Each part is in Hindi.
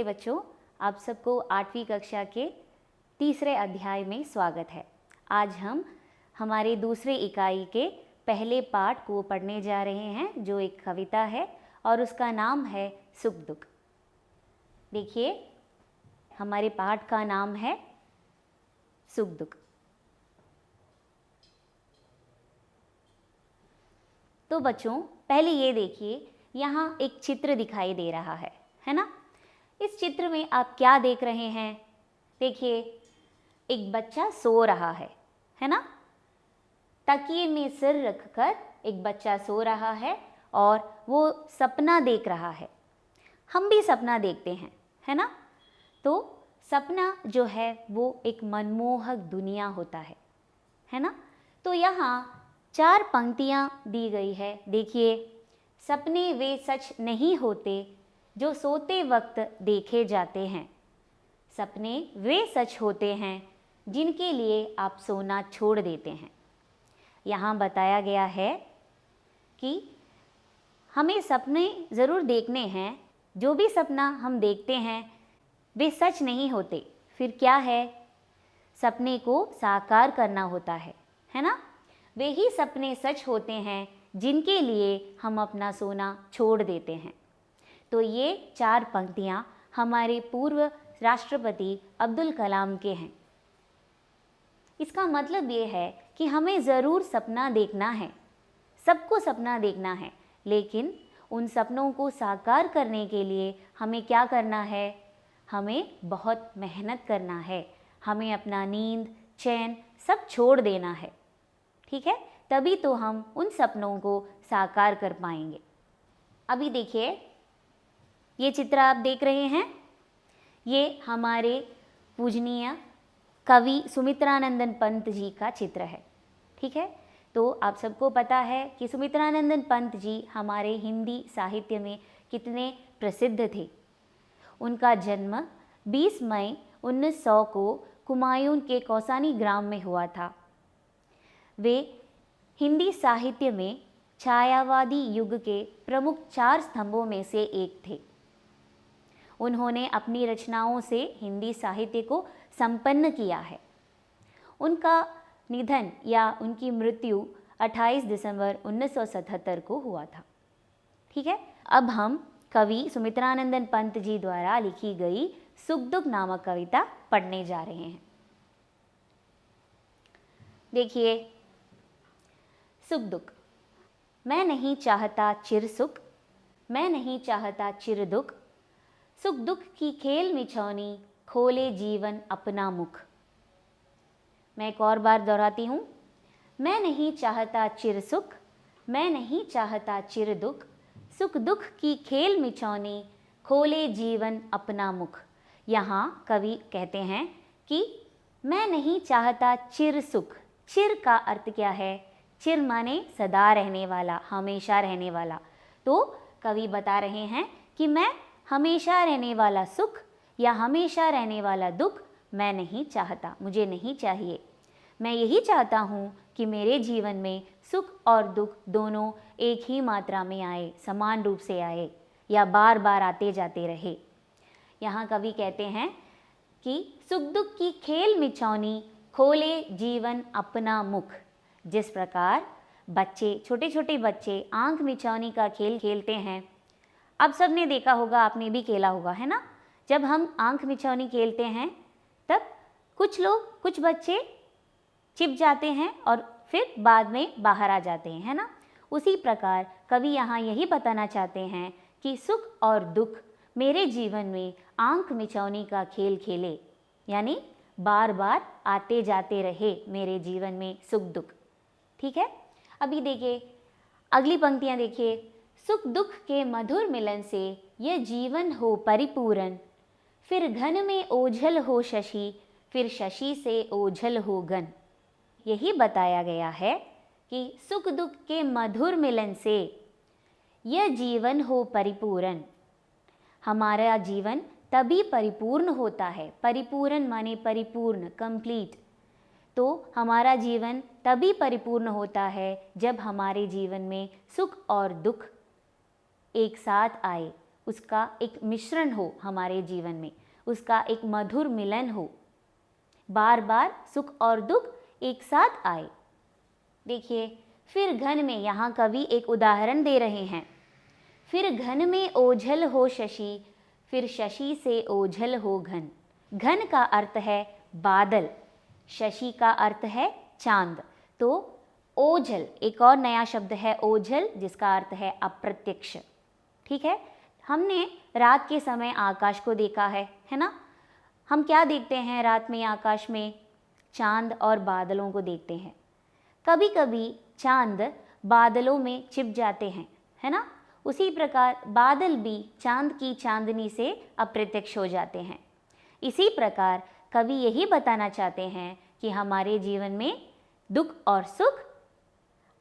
नमस्ते बच्चों, आप सबको 8वीं कक्षा के तीसरे अध्याय में स्वागत है। आज हम हमारे दूसरे इकाई के पहले पाठ को पढ़ने जा रहे हैं, जो एक कविता है और उसका नाम है सुख दुख। देखिए, हमारे पाठ का नाम है सुख दुख। तो बच्चों, पहले ये देखिए, यहाँ एक चित्र दिखाई दे रहा है ना। इस चित्र में आप क्या देख रहे हैं? देखिए, एक बच्चा सो रहा है ना। तकिए में सिर रखकर एक बच्चा सो रहा है और वो सपना देख रहा है। हम भी सपना देखते हैं, है ना। तो सपना जो है वो एक मनमोहक दुनिया होता है ना। तो यहाँ 4 पंक्तियाँ दी गई है। देखिए, सपने वे सच नहीं होते जो सोते वक्त देखे जाते हैं। सपने वे सच होते हैं जिनके लिए आप सोना छोड़ देते हैं। यहाँ बताया गया है कि हमें सपने ज़रूर देखने हैं। जो भी सपना हम देखते हैं वे सच नहीं होते। फिर क्या है? सपने को साकार करना होता है ना। वे ही सपने सच होते हैं जिनके लिए हम अपना सोना छोड़ देते हैं। तो ये 4 पंक्तियाँ हमारे पूर्व राष्ट्रपति अब्दुल कलाम के हैं। इसका मतलब ये है कि हमें ज़रूर सपना देखना है, सबको सपना देखना है, लेकिन उन सपनों को साकार करने के लिए हमें क्या करना है? हमें बहुत मेहनत करना है। हमें अपना नींद, चैन सब छोड़ देना है, ठीक है। तभी तो हम उन सपनों को साकार कर पाएंगे। अभी देखिए, ये चित्र आप देख रहे हैं, ये हमारे पूजनीय कवि सुमित्रानंदन पंत जी का चित्र है, ठीक है। तो आप सबको पता है कि सुमित्रानंदन पंत जी हमारे हिंदी साहित्य में कितने प्रसिद्ध थे। उनका जन्म 20 मई 1900 को कुमायूं के कौसानी ग्राम में हुआ था। वे हिंदी साहित्य में छायावादी युग के प्रमुख 4 स्तंभों में से एक थे। उन्होंने अपनी रचनाओं से हिंदी साहित्य को संपन्न किया है। उनका निधन या उनकी मृत्यु 28 दिसंबर 1977 को हुआ था, ठीक है। अब हम कवि सुमित्रानंदन पंत जी द्वारा लिखी गई सुख दुख नामक कविता पढ़ने जा रहे हैं। देखिए, सुख दुख। मैं नहीं चाहता चिर सुख, मैं नहीं चाहता चिर दुख। सुख दुख की खेल मिछौनी, खोले जीवन अपना मुख। मैं एक और बार दोहराती हूँ। मैं नहीं चाहता चिर सुख, मैं नहीं चाहता चिर दुख। सुख दुख की खेल मिछौनी, खोले जीवन अपना मुख। यहाँ कवि कहते हैं कि मैं नहीं चाहता चिर सुख। चिर का अर्थ क्या है? चिर माने सदा रहने वाला, हमेशा रहने वाला। तो कवि बता रहे हैं कि मैं हमेशा रहने वाला सुख या हमेशा रहने वाला दुख मैं नहीं चाहता, मुझे नहीं चाहिए। मैं यही चाहता हूँ कि मेरे जीवन में सुख और दुख दोनों एक ही मात्रा में आए, समान रूप से आए, या बार बार आते जाते रहे। यहाँ कवि कहते हैं कि सुख दुख की खेल मिछौनी, खोले जीवन अपना मुख। जिस प्रकार बच्चे, छोटे छोटे बच्चे आंख मिचौनी का खेल खेलते हैं, अब सबने देखा होगा, आपने भी खेला होगा, है ना। जब हम आंख मिचौनी खेलते हैं तब कुछ बच्चे छिप जाते हैं और फिर बाद में बाहर आ जाते हैं, है ना। उसी प्रकार कवि यहाँ यही बताना चाहते हैं कि सुख और दुख मेरे जीवन में आंख मिचौनी का खेल खेले, यानी बार बार आते जाते रहे मेरे जीवन में सुख दुख, ठीक है। अभी देखिए, अगली पंक्तियाँ देखिए। सुख दुख के मधुर मिलन से यह जीवन हो परिपूर्ण, फिर घन में ओझल हो शशि, फिर शशि से ओझल हो घन। यही बताया गया है कि सुख दुख के मधुर मिलन से यह जीवन हो परिपूर्ण। हमारा जीवन तभी परिपूर्ण होता है। परिपूर्ण माने परिपूर्ण, कंप्लीट। तो हमारा जीवन तभी परिपूर्ण होता है जब हमारे जीवन में सुख और दुख एक साथ आए, उसका एक मिश्रण हो हमारे जीवन में, उसका एक मधुर मिलन हो, बार बार सुख और दुख एक साथ आए। देखिए, फिर घन में, यहाँ कवि एक उदाहरण दे रहे हैं। फिर घन में ओझल हो शशि, फिर शशि से ओझल हो घन। घन का अर्थ है बादल, शशि का अर्थ है चांद। तो ओझल एक और नया शब्द है ओझल, जिसका अर्थ है अप्रत्यक्ष। ठीक है, हमने रात के समय आकाश को देखा है ना। हम क्या देखते हैं रात में आकाश में? चांद और बादलों को देखते हैं। कभी कभी चांद बादलों में छिप जाते हैं, है ना। उसी प्रकार बादल भी चांद की चांदनी से अप्रत्यक्ष हो जाते हैं। इसी प्रकार कवि यही बताना चाहते हैं कि हमारे जीवन में दुख और सुख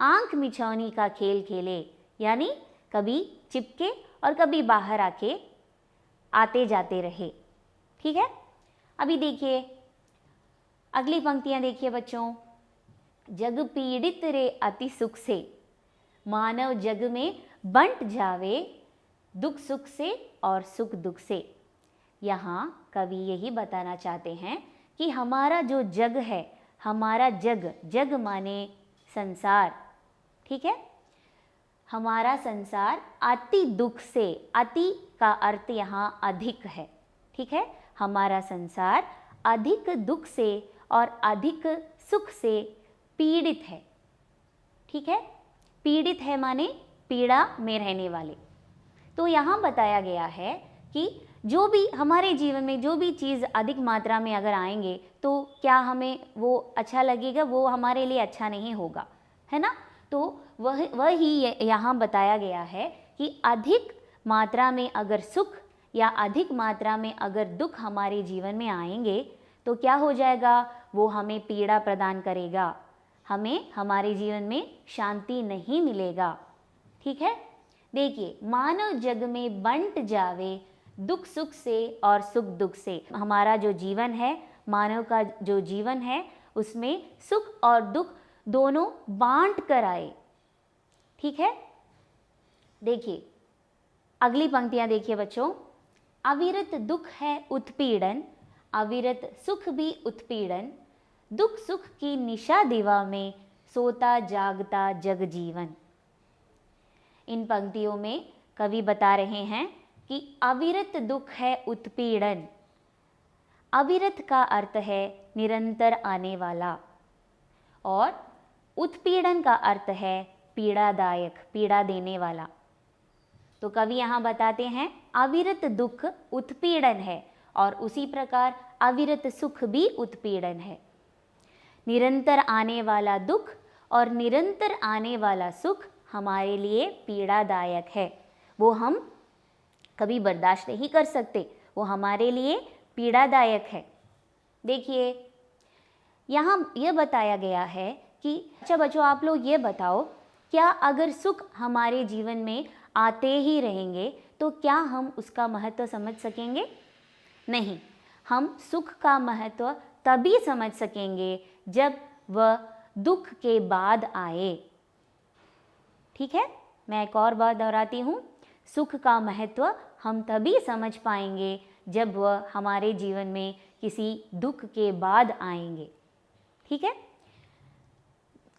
आंख मिचौनी का खेल खेले, यानी कभी चिपके और कभी बाहर आके आते जाते रहे। ठीक है, अभी देखिए अगली पंक्तियां देखिए बच्चों। जग पीड़ित रे अति सुख से, मानव जग में बंट जावे, दुख सुख से और सुख दुख से। यहाँ कवि यही बताना चाहते हैं कि हमारा जो जग है, हमारा जग, जग माने संसार, ठीक है, हमारा संसार अति दुख से, अति का अर्थ यहाँ अधिक है। ठीक है, हमारा संसार अधिक दुख से और अधिक सुख से पीड़ित है। ठीक है, पीड़ित है माने पीड़ा में रहने वाले। तो यहाँ बताया गया है कि जो भी हमारे जीवन में जो भी चीज़ अधिक मात्रा में अगर आएंगे तो क्या हमें वो अच्छा लगेगा? वो हमारे लिए अच्छा नहीं होगा, है ना। तो वह ही यहाँ बताया गया है कि अधिक मात्रा में अगर सुख या अधिक मात्रा में अगर दुख हमारे जीवन में आएंगे तो क्या हो जाएगा? वो हमें पीड़ा प्रदान करेगा, हमें हमारे जीवन में शांति नहीं मिलेगा। ठीक है, देखिए, मानव जग में बंट जावे, दुख सुख से और सुख दुख से। हमारा जो जीवन है, मानव का जो जीवन है, उसमें सुख और दुख दोनों बांट कर आए। ठीक है, देखिए अगली पंक्तियां देखिए बच्चों। अविरत दुख है उत्पीड़न, अविरत सुख भी उत्पीड़न, दुख सुख की निशा दिवा में, सोता जागता जग जीवन। इन पंक्तियों में कवि बता रहे हैं कि अविरत दुख है उत्पीड़न। अविरत का अर्थ है निरंतर आने वाला, और उत्पीड़न का अर्थ है पीड़ादायक, पीड़ा देने वाला। तो कवि यहाँ बताते हैं अविरत दुख उत्पीड़न है, और उसी प्रकार अविरत सुख भी उत्पीड़न है। निरंतर आने वाला दुख और निरंतर आने वाला सुख हमारे लिए पीड़ादायक है, वो हम कभी बर्दाश्त नहीं कर सकते, वो हमारे लिए पीड़ादायक है। देखिए यहाँ यह बताया गया है कि अच्छा बच्चों, आप लोग ये बताओ, क्या अगर सुख हमारे जीवन में आते ही रहेंगे तो क्या हम उसका महत्व समझ सकेंगे? नहीं, हम सुख का महत्व तभी समझ सकेंगे जब वह दुख के बाद आए। ठीक है, मैं एक और बात दोहराती हूँ, सुख का महत्व हम तभी समझ पाएंगे जब वह हमारे जीवन में किसी दुख के बाद आएंगे। ठीक है,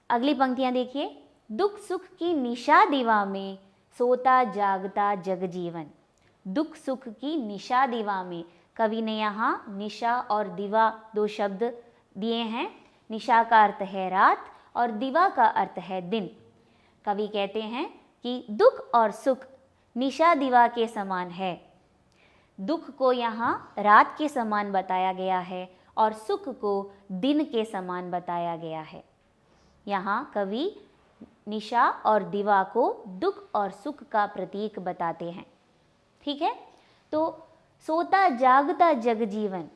अगली पंक्तियां देखिए। दुख सुख की निशा दिवा में, सोता जागता जग जीवन। दुख सुख की निशा दिवा में, कवि ने यहाँ निशा और दिवा दो शब्द दिए हैं। निशा का अर्थ है रात और दिवा का अर्थ है दिन। कवि कहते हैं कि दुख और सुख निशा दिवा के समान है। दुख को यहाँ रात के समान बताया गया है और सुख को दिन के समान बताया गया है। यहाँ कवि निशा और दिवा को दुख और सुख का प्रतीक बताते हैं। ठीक है, तो सोता जागता जग जीवन,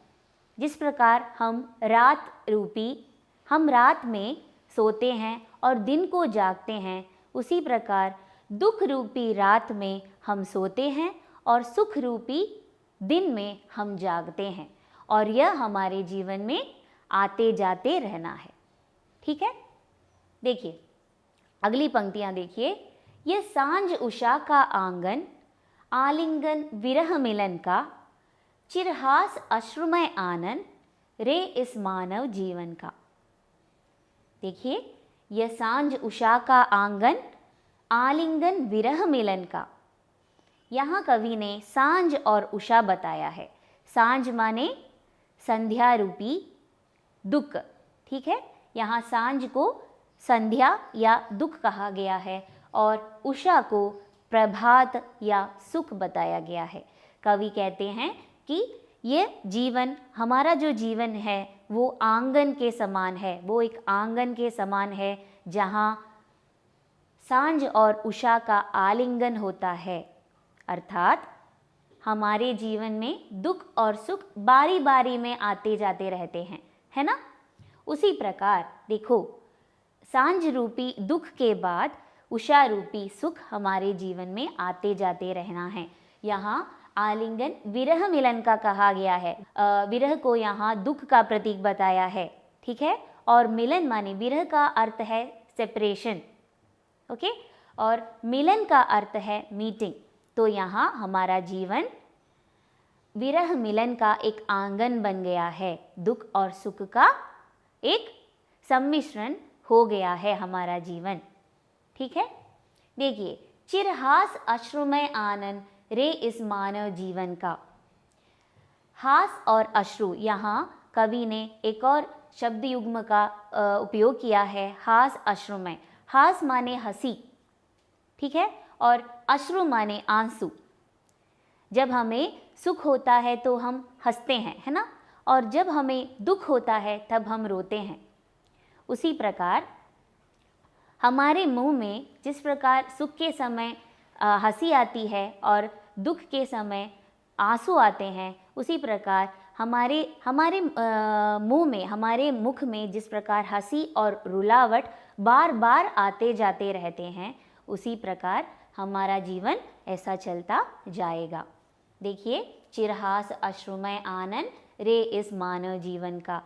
जिस प्रकार हम रात में सोते हैं और दिन को जागते हैं, उसी प्रकार दुख रूपी रात में हम सोते हैं और सुख रूपी दिन में हम जागते हैं, और यह हमारे जीवन में आते जाते रहना है। ठीक है, देखिए अगली पंक्तियां देखिए। ये सांझ उषा का आंगन, आलिंगन विरह मिलन का, चिरहास अश्रुमय आनंद रे इस मानव जीवन का। देखिए, यह सांझ उषा का आंगन, आलिंगन विरह मिलन का। यहाँ कवि ने सांझ और उषा बताया है। सांझ माने संध्या रूपी दुख, ठीक है। यहाँ सांझ को संध्या या दुख कहा गया है और उषा को प्रभात या सुख बताया गया है। कवि कहते हैं कि ये जीवन, हमारा जो जीवन है वो आंगन के समान है, वो एक आंगन के समान है जहाँ सांझ और उषा का आलिंगन होता है। अर्थात हमारे जीवन में दुख और सुख बारी बारी में आते जाते रहते हैं, है ना। उसी प्रकार देखो, सांझ रूपी दुख के बाद उषा रूपी सुख हमारे जीवन में आते जाते रहना है। यहाँ आलिंगन विरह मिलन का कहा गया है। विरह को यहाँ दुख का प्रतीक बताया है, ठीक है। और मिलन माने, विरह का अर्थ है सेपरेशन, ओके, और मिलन का अर्थ है मीटिंग। तो यहाँ हमारा जीवन विरह मिलन का एक आंगन बन गया है, दुख और सुख का एक सम्मिश्रण हो गया है हमारा जीवन, ठीक है। देखिए, चिरहास अश्रुमय आनंद रे इस मानव जीवन का। हास और अश्रु, यहाँ कवि ने एक और शब्द युग्म का उपयोग किया है, हास अश्रुमय। हास माने हंसी, ठीक है, और अश्रु माने आंसू। जब हमें सुख होता है तो हम हंसते हैं, है ना, और जब हमें दुख होता है तब हम रोते हैं। उसी प्रकार हमारे मुंह में जिस प्रकार सुख के समय हंसी आती है और दुख के समय आंसू आते हैं, उसी प्रकार हमारे मुंह में, हमारे मुख में जिस प्रकार हंसी और रुलावट बार बार आते जाते रहते हैं, उसी प्रकार हमारा जीवन ऐसा चलता जाएगा। देखिए, चिरहास अश्रुमय आनंद रे इस मानव जीवन का।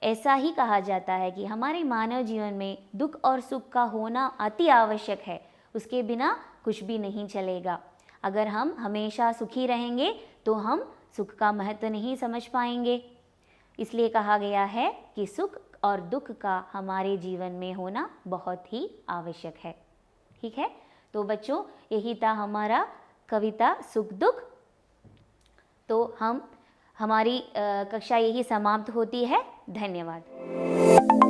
ऐसा ही कहा जाता है कि हमारे मानव जीवन में दुख और सुख का होना अति आवश्यक है, उसके बिना कुछ भी नहीं चलेगा। अगर हम हमेशा सुखी रहेंगे तो हम सुख का महत्व नहीं समझ पाएंगे। इसलिए कहा गया है कि सुख और दुख का हमारे जीवन में होना बहुत ही आवश्यक है, ठीक है। तो बच्चों, यही था हमारा कविता सुख दुख। तो हमारी कक्षा यही समाप्त होती है। धन्यवाद।